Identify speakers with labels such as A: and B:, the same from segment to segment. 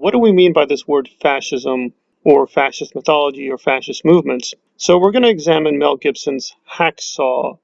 A: what do we mean by this word fascism or fascist mythology or fascist movements? So we're going to examine Mel Gibson's Hacksaw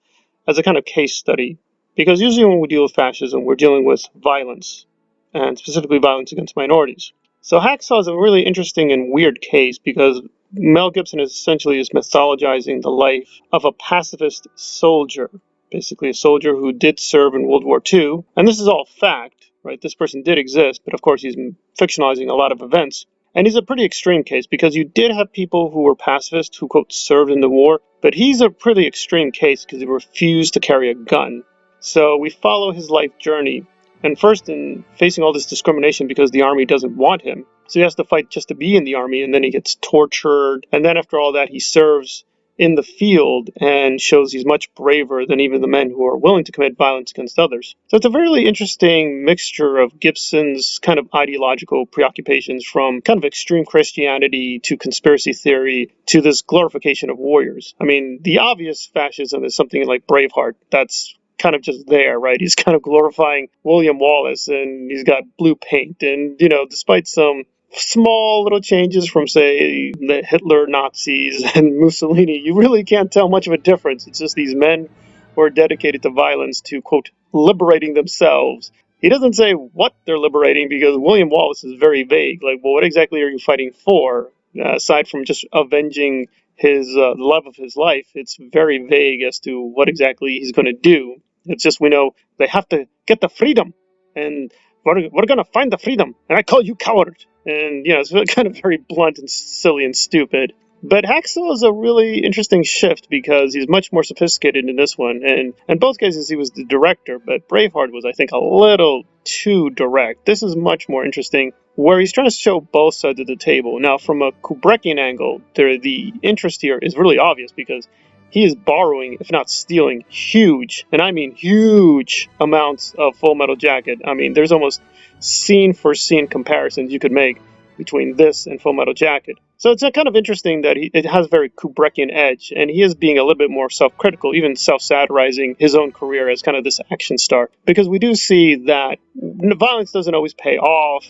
A: as a kind of case study, because usually when we deal with fascism, we're dealing with violence, and specifically violence against minorities. So Hacksaw is a really interesting and weird case because Mel Gibson essentially is mythologizing the life of a pacifist soldier, basically a soldier who did serve in World War II. And this is all fact, right? This person did exist, but of course he's fictionalizing a lot of events. And he's a pretty extreme case because you did have people who were pacifists who, quote, served in the war, but he's a pretty extreme case because he refused to carry a gun. So we follow his life journey, and first in facing all this discrimination because the army doesn't want him. So he has to fight just to be in the army, and then he gets tortured, and then after all that he serves in the field and shows he's much braver than even the men who are willing to commit violence against others. So it's a very interesting mixture of Gibson's kind of ideological preoccupations, from kind of extreme Christianity to conspiracy theory to this glorification of warriors. I mean, the obvious fascism is something like Braveheart. That's kind of just there, right? He's kind of glorifying William Wallace, and he's got blue paint, and, despite some small little changes from, say, the Hitler, Nazis, and Mussolini, you really can't tell much of a difference. It's just these men who are dedicated to violence, to, quote, liberating themselves. He doesn't say what they're liberating because William Wallace is very vague. Like, well, what exactly are you fighting for? Aside from just avenging his love of his life, it's very vague as to what exactly he's going to do. It's just, we know they have to get the freedom, and we're going to find the freedom, and I call you coward. And, it's kind of very blunt and silly and stupid. But Hacksaw is a really interesting shift because he's much more sophisticated in this one. And in both cases, he was the director, but Braveheart was, I think, a little too direct. This is much more interesting, where he's trying to show both sides of the table. Now, from a Kubrickian angle, the interest here is really obvious because he is borrowing, if not stealing, huge, and I mean huge, amounts of Full Metal Jacket. I mean, there's almost scene-for-scene comparisons you could make between this and Full Metal Jacket. So it's kind of interesting that it has a very Kubrickian edge, and he is being a little bit more self-critical, even self-satirizing his own career as kind of this action star. Because we do see that violence doesn't always pay off.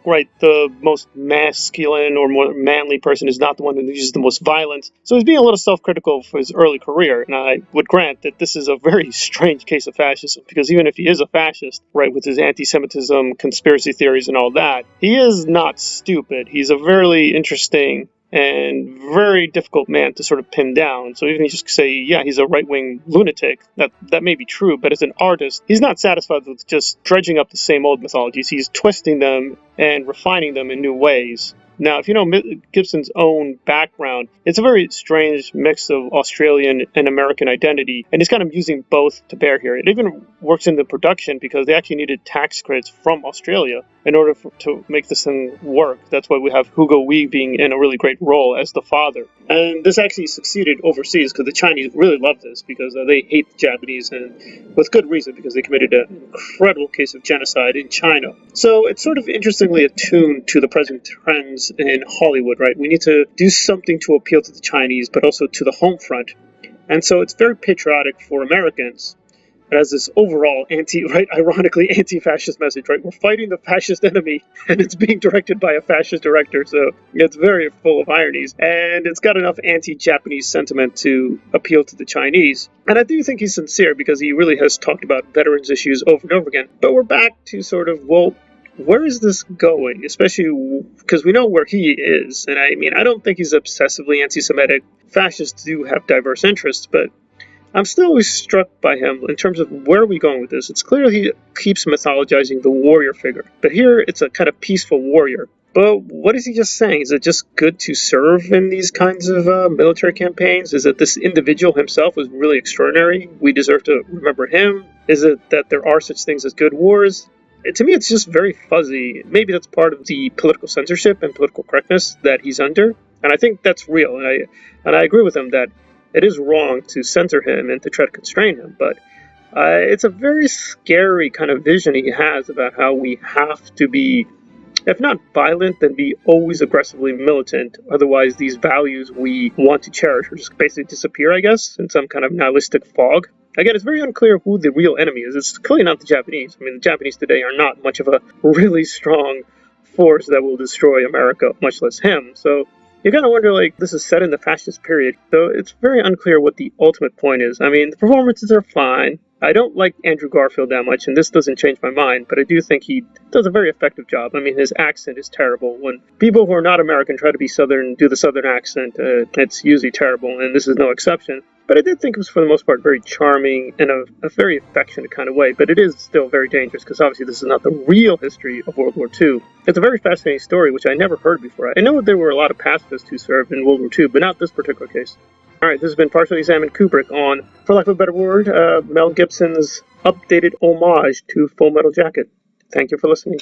A: Right, the most masculine or more manly person is not the one who uses the most violence. So he's being a little self-critical for his early career, and I would grant that this is a very strange case of fascism, because even if he is a fascist, right, with his anti-Semitism, conspiracy theories and all that, he is not stupid. He's a very interesting and very difficult man to sort of pin down. So even if you just say, yeah, he's a right-wing lunatic, that may be true, but as an artist, he's not satisfied with just dredging up the same old mythologies. He's twisting them and refining them in new ways. Now, if you know Gibson's own background, it's a very strange mix of Australian and American identity, and he's kind of using both to bear here. It even works in the production because they actually needed tax credits from Australia in order to make this thing work. That's why we have Hugo Weaving being in a really great role as the father. And this actually succeeded overseas because the Chinese really love this because they hate the Japanese, and with good reason, because they committed an incredible case of genocide in China. So it's sort of interestingly attuned to the present trends in Hollywood, right? We need to do something to appeal to the Chinese, but also to the home front. And so it's very patriotic for Americans. It has this overall ironically anti-fascist message, right? We're fighting the fascist enemy, and it's being directed by a fascist director, so it's very full of ironies. And it's got enough anti-Japanese sentiment to appeal to the Chinese. And I do think he's sincere because he really has talked about veterans issues over and over again. But we're back to sort of, well, where is this going? Especially because we know where he is. And I mean, I don't think he's obsessively anti-Semitic. Fascists do have diverse interests, but I'm still always struck by him in terms of where are we going with this. It's clear he keeps mythologizing the warrior figure, but here it's a kind of peaceful warrior. But what is he just saying? Is it just good to serve in these kinds of military campaigns? Is it this individual himself was really extraordinary? We deserve to remember him? Is it that there are such things as good wars? To me, it's just very fuzzy. Maybe that's part of the political censorship and political correctness that he's under, and I think that's real. And I agree with him that it is wrong to censor him and to try to constrain him, but it's a very scary kind of vision he has about how we have to be, if not violent, then be always aggressively militant. Otherwise, these values we want to cherish will just basically disappear, I guess, in some kind of nihilistic fog. Again, it's very unclear who the real enemy is. It's clearly not the Japanese. I mean, the Japanese today are not much of a really strong force that will destroy America, much less him. So you gotta wonder, like, this is set in the fascist period, so it's very unclear what the ultimate point is. I mean, the performances are fine. I don't like Andrew Garfield that much, and this doesn't change my mind, but I do think he does a very effective job. I mean, his accent is terrible. When people who are not American try to be Southern, do the Southern accent, it's usually terrible, and this is no exception. But I did think it was, for the most part, very charming in a very affectionate kind of way. But it is still very dangerous, because obviously this is not the real history of World War II. It's a very fascinating story, which I never heard before. I know there were a lot of pacifists who served in World War II, but not this particular case. Alright, this has been Partially Examined Kubrick on, for lack of a better word, Mel Gibson's updated homage to Full Metal Jacket. Thank you for listening.